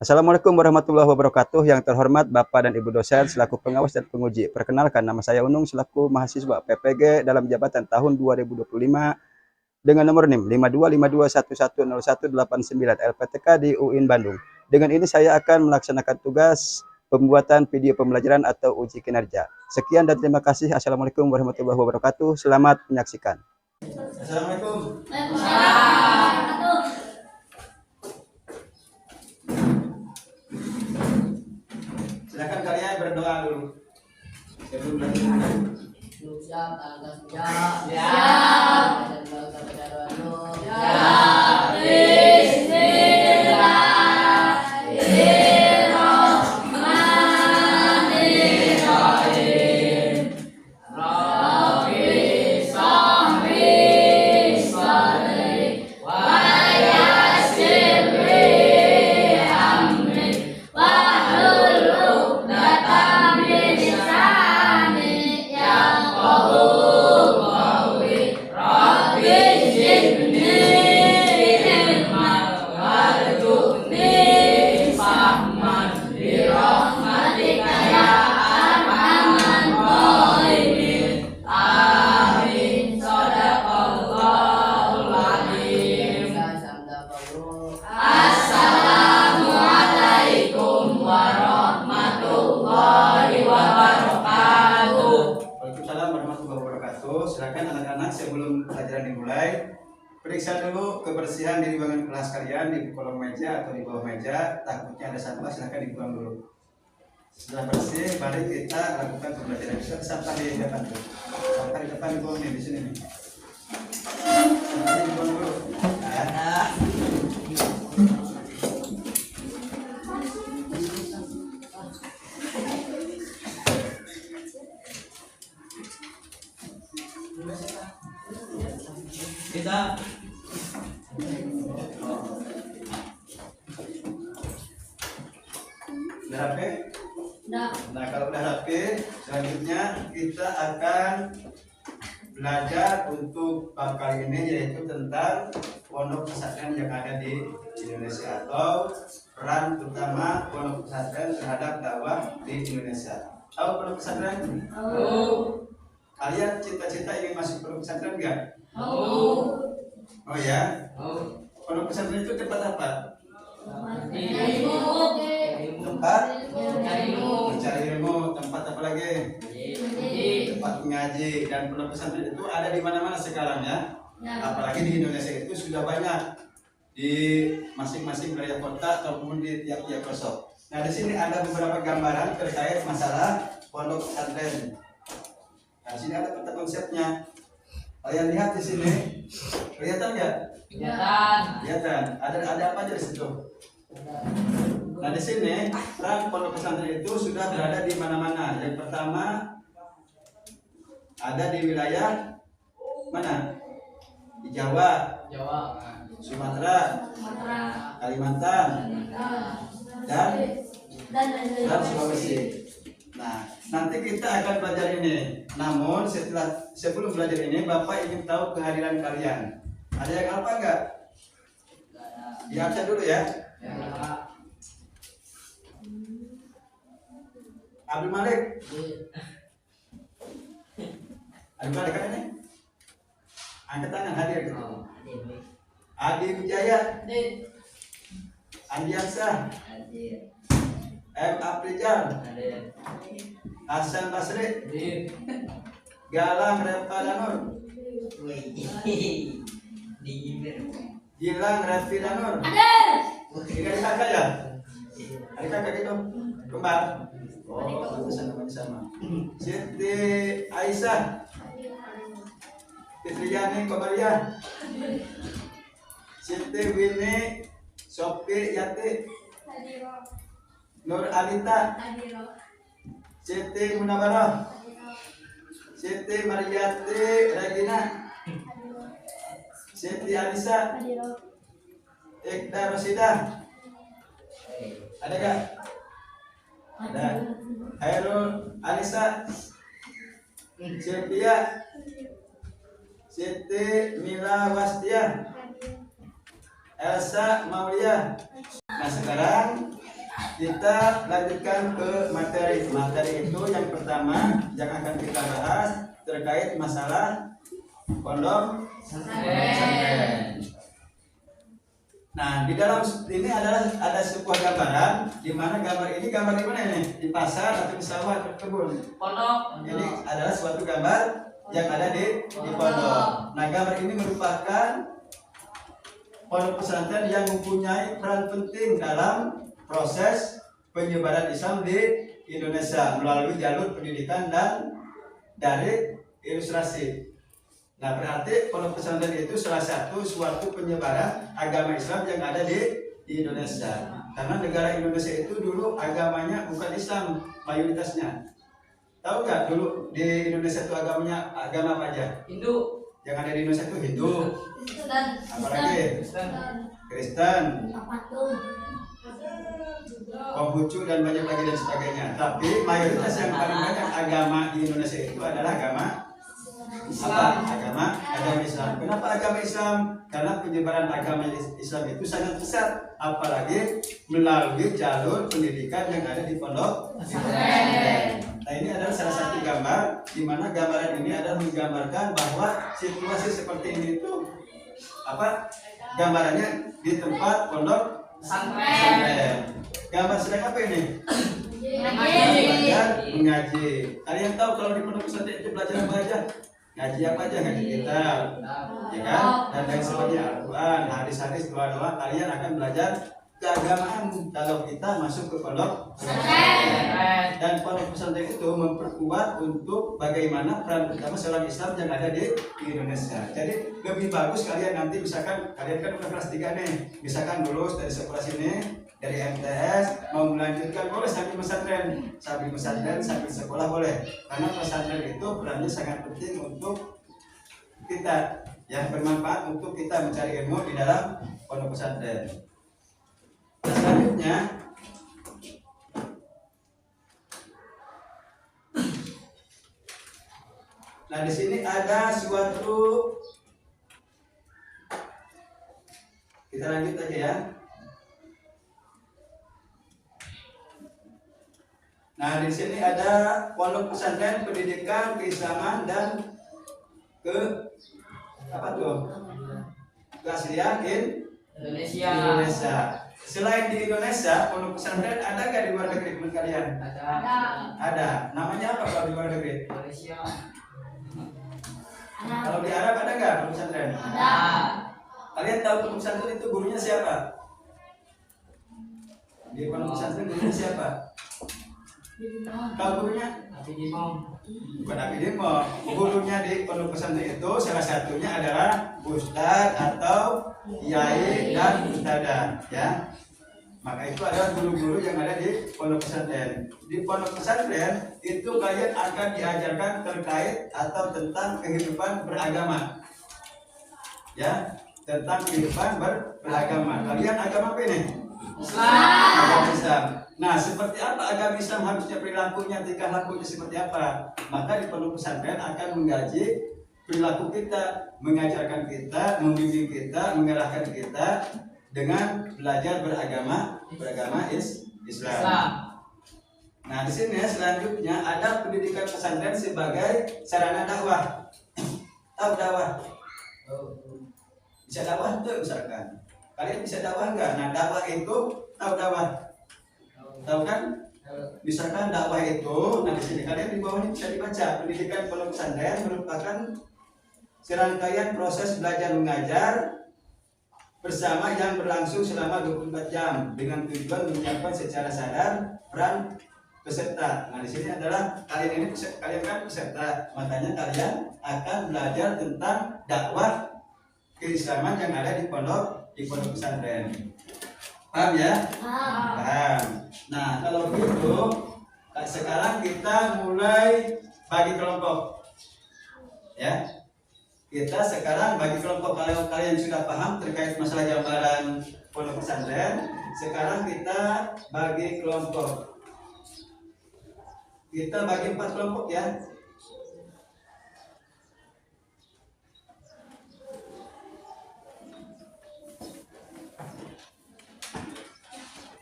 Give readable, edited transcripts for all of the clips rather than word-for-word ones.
Assalamualaikum warahmatullahi wabarakatuh. Yang terhormat Bapak dan Ibu dosen selaku pengawas dan penguji. Perkenalkan, nama saya Unung selaku mahasiswa PPG dalam jabatan tahun 2025 dengan nomor NIM 5252110189 LPTK di UIN Bandung. Dengan ini saya akan melaksanakan tugas pembuatan video pembelajaran atau uji kinerja. Sekian dan terima kasih. Assalamualaikum warahmatullahi wabarakatuh. Selamat menyaksikan. Assalamualaikum. Silakan kalian berdoa dulu sebelum belajar. Siap, tanggal siap. Siap. Assalamualaikum warahmatullahi wabarakatuh. Waalaikumsalam warahmatullahi wabarakatuh. Silakan anak-anak sebelum pelajaran dimulai, periksa dulu kebersihan di ruangan kelas kalian di kolong meja atau di bawah meja. Takutnya ada sampah, silakan dibuang dulu. Setelah bersih, mari kita lakukan pembelajaran. Bisa sampah di depan tuh. Sampah di depan dibuang nih, di sini nih. Sampah dibuang dulu. Ya. Kita Udah rapi? Nah, kalau udah rapi, selanjutnya kita akan belajar untuk bab kali ini, yaitu tentang pondok pesantren yang ada di Indonesia atau peran utama pondok pesantren terhadap dakwah di Indonesia. Tahu pondok pesantren? Kalian cita-cita ingin masuk pondok pesantren enggak? Oh ya? Pondok pesantren itu tempat apa? Tempat mencari ilmu, tempat apa lagi? Tempat mengaji. Dan pondok pesantren itu ada di mana-mana sekarang ya. Apalagi di Indonesia itu sudah banyak di masing-masing wilayah kota ataupun di tiap-tiap pelosok. Nah, di sini ada beberapa gambaran terkait masalah pondok pesantren. Nah, di sini ada peta konsepnya. Kalian lihat di sini, kelihatan nggak? Kelihatan. Ada apa aja di situ? Nah, di sini peran pondok pesantren itu sudah berada di mana-mana. Yang pertama ada di wilayah mana? Di Jawa, Sumatera, Kalimantan, dan Sulawesi. Nah, nanti kita akan belajar ini. Namun sebelum belajar ini, Bapak ingin tahu kehadiran kalian. Ada yang apa enggak? Di absen dulu ya. Abdul Malik. Abdul Malik kan ini? Angkat tangan hadir gitu. Adi Wijaya. Andiansa. M. Aprijal. Hasan Basri. Galang Repadanur. Gilang Refidanur. Tiga kakak ya? Ada kakak gitu? Kembar? Oh, sama. Siti Aisyah. Fitriani Komariah. Siti Winnie Sopi Yati. Nur Alita. Siti Munawarah. Siti Mariati Regina. Siti Alisa. Ekda Rosida. Ada gak? Ada. Hairul Alisa. Sylvia. Siti Mila Wastia. Elsa Maulia. Nah, sekarang kita lanjutkan ke materi. Materi itu yang pertama yang akan kita bahas terkait masalah pondok pesantren. Nah, di dalam ini ada sebuah gambaran di mana gambar di mana ini? Di pasar atau di sawah atau kebun? Pondok. Ini adalah suatu gambar yang ada di pondok. Nah, gambar ini merupakan pondok pesantren yang mempunyai peran penting dalam proses penyebaran Islam di Indonesia melalui jalur pendidikan dan dari ilustrasi. Nah, berarti pondok pesantren itu salah satu suatu penyebaran agama Islam yang ada di Indonesia. Karena negara Indonesia itu dulu agamanya bukan Islam mayoritasnya. Tahu nggak dulu di Indonesia itu agama apa aja? Hindu. Yang ada di Indonesia itu Hindu, apalagi Kristen, Konghucu dan banyak lagi dan sebagainya. Tapi mayoritas yang paling banyak agama di Indonesia itu adalah agama Islam. Kenapa agama Islam? Karena penyebaran agama Islam itu sangat besar, apalagi melalui jalur pendidikan yang ada di pondok pesantren. Nah, ini adalah salah satu gambar di mana gambaran ini adalah menggambarkan bahwa situasi seperti ini itu gambarannya di tempat pondok pesantren. Gambar sedang apa ini? Belajar mengaji. Kalian tahu kalau di pondok pesantren itu belajar apa aja? Ngaji apa aja? Ngaji kitab, ya kan? Dan lain sebagainya, Al-Quran, hadis-hadis, doa-doa. Kalian akan belajar keagamaan kalau kita masuk ke pondok pesantren. Dan pondok pesantren itu memperkuat untuk bagaimana peran utama seorang Islam yang ada di Indonesia. Jadi lebih bagus kalian nanti misalkan kalian kan udah kelas 3 nih, misalkan lulus dari sekolah sini, dari MTS mau melanjutkan boleh sambil pesantren sambil sekolah boleh, karena pesantren itu perannya sangat penting untuk kita, yang bermanfaat untuk kita mencari ilmu di dalam pondok pesantren. Nah, selanjutnya di sini ada suatu, kita lanjut aja ya. Nah, di sini ada pondok pesantren pendidikan keislaman dan keaslian Indonesia. Selain di Indonesia, pondok pesantren ada nggak di luar negeri menurut kalian? Ada. Namanya apa kalau di luar negeri? Malaysia. Kalau di Arab ada nggak pondok pesantren? Ada. Kalian tahu pondok pesantren itu gurunya siapa? Di pondok pesantren gurunya siapa? Tahu gurunya? Bukan Abi Dimo. Gurunya di pondok pesantren itu salah satunya adalah Ustadz atau Yai dan Ustadzah, ya. Maka itu adalah guru-guru yang ada di pondok pesantren. Di pondok pesantren itu kalian akan diajarkan terkait atau tentang kehidupan beragama, ya, tentang kehidupan beragama. Kalian agama apa ini? Agama Islam. Nah, seperti apa agama Islam harusnya perilakunya, tingkah lakunya seperti apa? Maka di pondok pesantren akan mengkaji perilaku kita, mengajarkan kita, membimbing kita, mengarahkan kita dengan belajar beragama Islam. Nah, di sini selanjutnya ada pendidikan pesantren sebagai sarana dakwah. Tahu dakwah? Bisa dakwah tuh misalkan. Kalian bisa dakwah enggak? Nah, dakwah itu tahu dakwah? Tahu kan? Misalkan dakwah itu, nah di sini kalian di bawah ini bisa dibaca, pendidikan pondok pesantren merupakan serangkaian proses belajar mengajar bersama yang berlangsung selama 24 jam dengan tujuan menyiapkan secara sadar peran peserta. Nah, di sini adalah kalian kan peserta, makanya kalian akan belajar tentang dakwah keislaman yang ada di pondok pesantren. Paham ya? Paham. Nah, kalau begitu sekarang kita mulai bagi kelompok, ya. Kita sekarang bagi kelompok. Kalau kalian sudah paham terkait masalah gambaran pondok pesantren, sekarang kita bagi kelompok. Kita bagi 4 kelompok ya.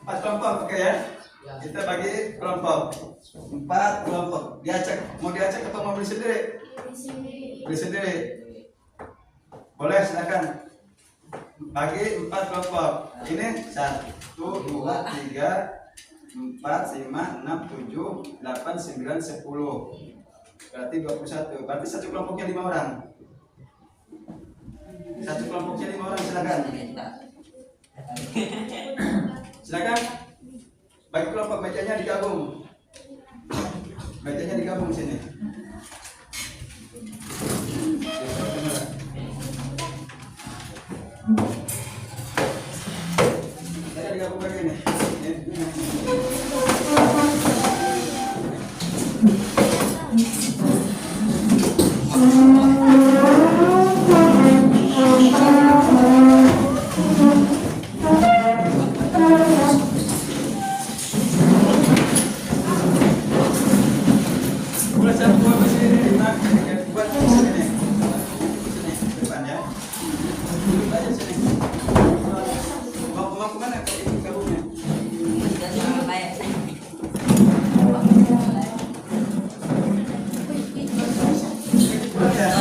Empat kelompok, oke ya. Kita bagi kelompok 4 kelompok. Mau diacak atau mau beli sendiri? Beli sendiri. Boleh, silakan. Bagi 4 kelompok. Ini 1, 2, 3, 4, 5, 6, 7, 8, 9, 10. Berarti 21. Berarti satu kelompoknya 5 orang. Satu kelompoknya 5 orang, silakan. Silakan. Bagi kelompok mejanya digabung. Mejanya digabung sini. Saya digabung begini. Boleh saya buat di sini, buat di sini. Sini, depan ya. Duduk aja sini. Mau kemana? Ikut gabungnya. Boleh ya?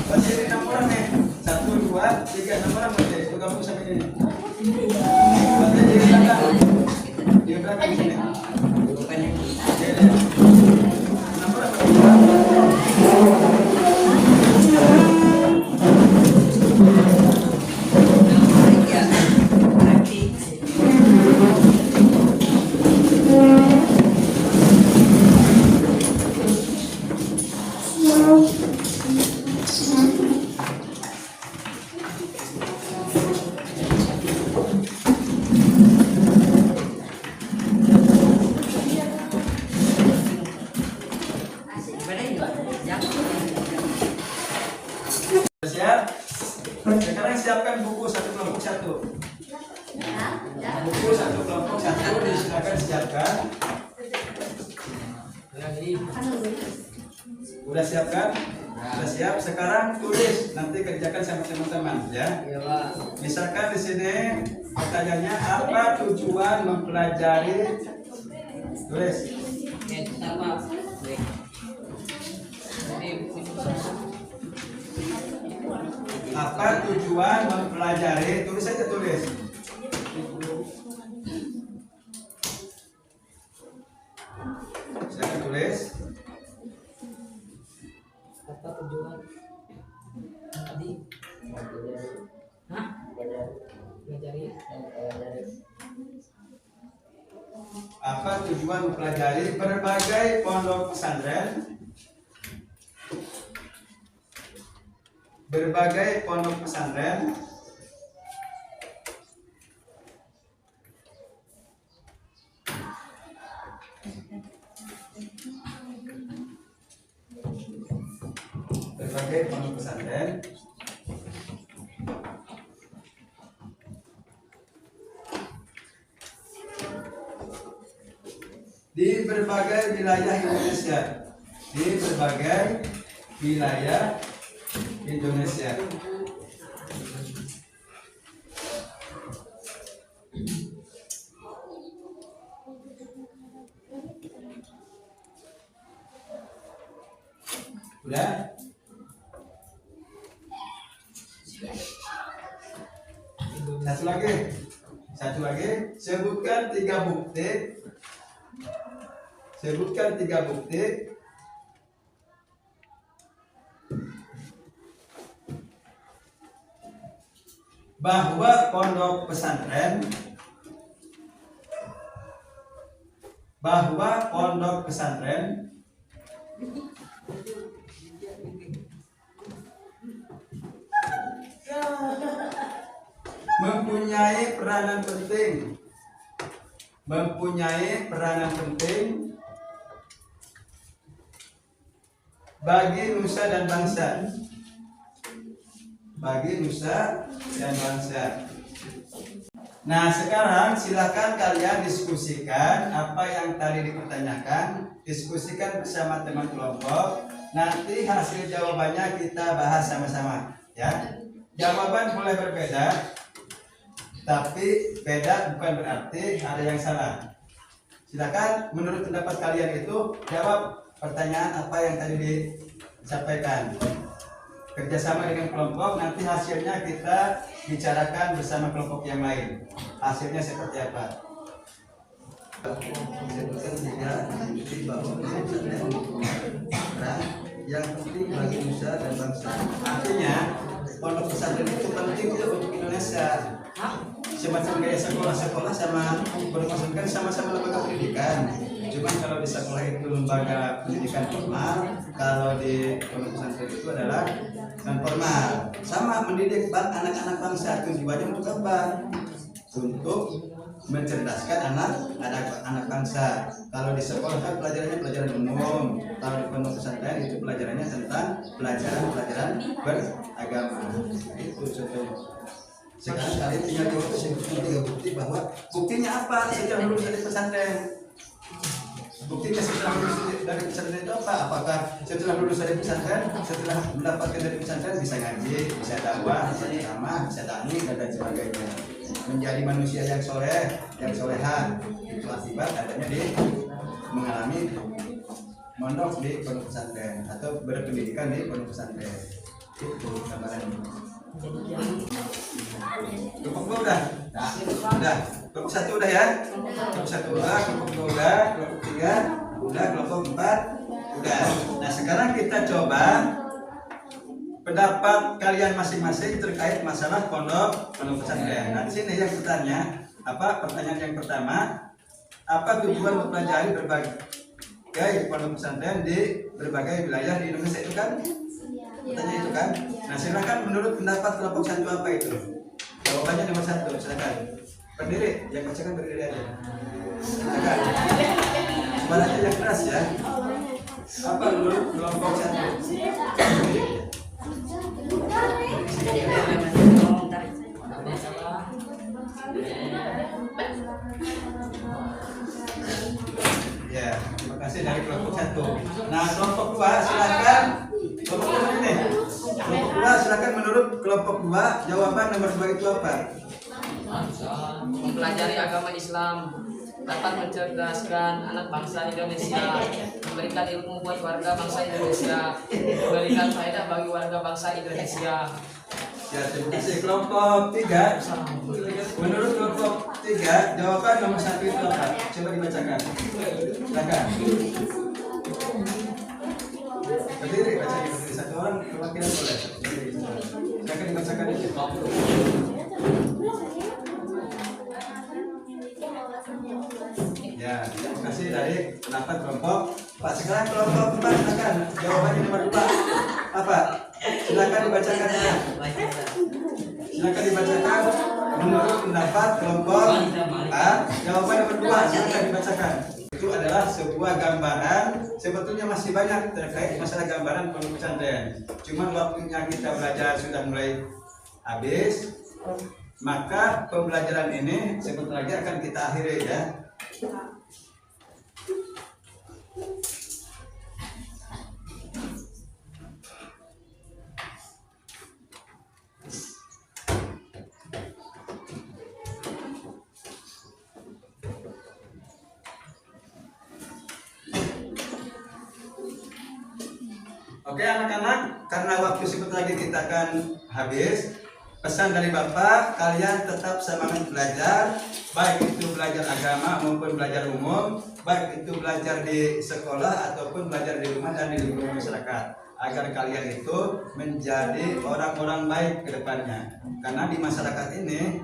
Buat sini 6 orang nih. 1, 2, 3, 6 orang boleh. Ikut gabung sampai sini. Buat di belakang. Di belakang sini. Siap? Sekarang siapkan buku satu kelompok satu. Buku satu kelompok satu silakan siapkan. Udah siapkan? Udah siap. Sekarang tulis. Nanti kerjakan sama teman-teman ya. Misalkan di sini pertanyaannya apa tujuan mempelajari? Tulis. Apa tujuan mempelajari? Tulis saja, tulis. Silakan tulis. Apa tujuan tadi? Hah? Pelajari. Apa tujuan mempelajari berbagai pondok pesantren? Berbagai pondok pesantren di berbagai wilayah Indonesia. Di berbagai wilayah Indonesia. Udah? Satu lagi. Satu lagi. Sebutkan 3 bukti. Sebutkan 3 bukti bahwa pondok pesantren mempunyai peranan penting bagi nusa dan bangsa. Nah, sekarang silakan kalian diskusikan apa yang tadi dipertanyakan, diskusikan bersama teman kelompok. Nanti hasil jawabannya kita bahas sama-sama, ya. Jawaban boleh berbeda, tapi beda bukan berarti ada yang salah. Silakan menurut pendapat kalian itu jawab pertanyaan apa yang tadi disampaikan. Kerjasama dengan kelompok, nanti hasilnya kita bicarakan bersama kelompok yang lain. Hasilnya seperti apa? Sebutkan tiga bukti bahwa yang penting bagi nusa dan bangsa. Artinya pondok pesantren itu penting untuk Indonesia. Semacam kayak sekolah-sekolah sama pondok pesantren sama-sama lembaga pendidikan. Cuman kalau di sekolah itu lembaga pendidikan formal, kalau di pondok pesantren itu adalah non formal. Sama mendidik anak-anak bangsa, tujuannya untuk apa? Untuk mencerdaskan anak bangsa. Kalau di sekolah kan pelajarannya pelajaran umum, kalau di pondok pesantren itu pelajarannya tentang pelajaran beragama. Itu contoh. Sekarang kalian tinggal jawab sebutkan tiga bukti bahwa buktinya apa setelah lulus dari pesantren. Buktinya setelah lulus dari pesantren itu apa? Apakah setelah lulus dari pesantren, setelah mendapatkan dari pesantren bisa ngaji, bisa dakwah, bisa ceramah, bisa taklim dan lain sebagainya. Menjadi manusia yang soleh, yang soleha, itu akibat adanya di mengalami mondok di pondok pesantren atau berpendidikan di pondok pesantren. Itu gambarannya. Kelompok udah, kelompok satu udah ya, kelompok satu udah, kelompok dua udah, kelompok tiga udah, kelompok empat udah. Nah sekarang kita coba pendapat kalian masing-masing terkait masalah pondok pesantren. Nah di sini yang bertanya, pertanyaan yang pertama, apa tujuan mempelajari berbagai pondok pesantren di berbagai wilayah di Indonesia itu kan? Pertanyaan itu kan? Nah silakan menurut pendapat kelompok satu apa itu? Jawabannya nomor satu, silakan. Berdiri, yang bacakan berdiri aja. Silakan. Suaranya yang keras ya. Apa menurut kelompok satu? Ya, terima kasih dari kelompok satu. Nah, kelompok dua silakan. Kelompok dua ini. Kelompok dua silakan menurut kelompok dua jawaban nomor dua itu apa? Mempelajari agama Islam dapat mencerdaskan anak bangsa Indonesia, memberikan ilmu buat warga bangsa Indonesia, memberikan faedah bagi warga bangsa Indonesia. Ya, terima kasih. Kelompok tiga. Menurut kelompok tiga jawaban nomor satu itu apa? Coba dibacakan. Silakan. Berdiri, bacakan berdiri. Satu orang perwakilan boleh. Silakan dibacakan itu. Ya, terima kasih dari pendapat kelompok Pak. Sekarang kelompok 4 silakan. Jawabannya nomor 2 apa? Silakan dibacakan ya. Silakan dibacakan menurut pendapat kelompok A. Jawaban nomor 2 silakan dibacakan. Itu adalah sebuah gambaran, sebetulnya masih banyak terkait masalah gambaran pondok pesantren. Cuma waktunya kita belajar sudah mulai habis, maka pembelajaran ini sebentar lagi akan kita akhiri ya. Oke anak-anak, karena waktu sebentar lagi kita akan habis, pesan dari Bapak, kalian tetap semangat belajar, baik itu belajar agama maupun belajar umum, baik itu belajar di sekolah ataupun belajar di rumah dan di lingkungan masyarakat, agar kalian itu menjadi orang-orang baik ke depannya. Karena di masyarakat ini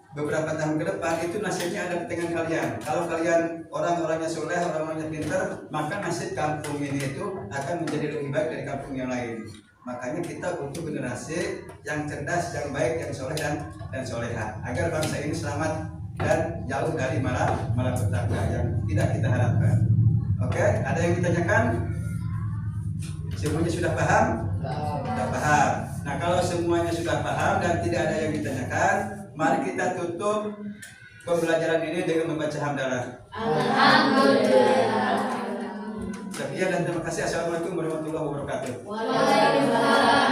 beberapa tahun ke depan itu nasibnya ada di tangan kalian. Kalau kalian orang-orangnya soleh, orang-orangnya pintar, maka nasib kampung ini itu akan menjadi lebih baik dari kampung yang lain. Makanya kita butuh generasi yang cerdas, yang baik, yang soleh dan soleha, agar bangsa ini selamat dan jauh dari malapetaka yang tidak kita harapkan. Oke, ada yang ditanyakan? Semuanya sudah paham? Sudah paham. Nah, kalau semuanya sudah paham dan tidak ada yang ditanyakan, mari kita tutup pembelajaran ini dengan membaca hamdalah. Alhamdulillah. Sekian dan terima kasih. Assalamualaikum warahmatullahi wabarakatuh. Waalaikumsalam.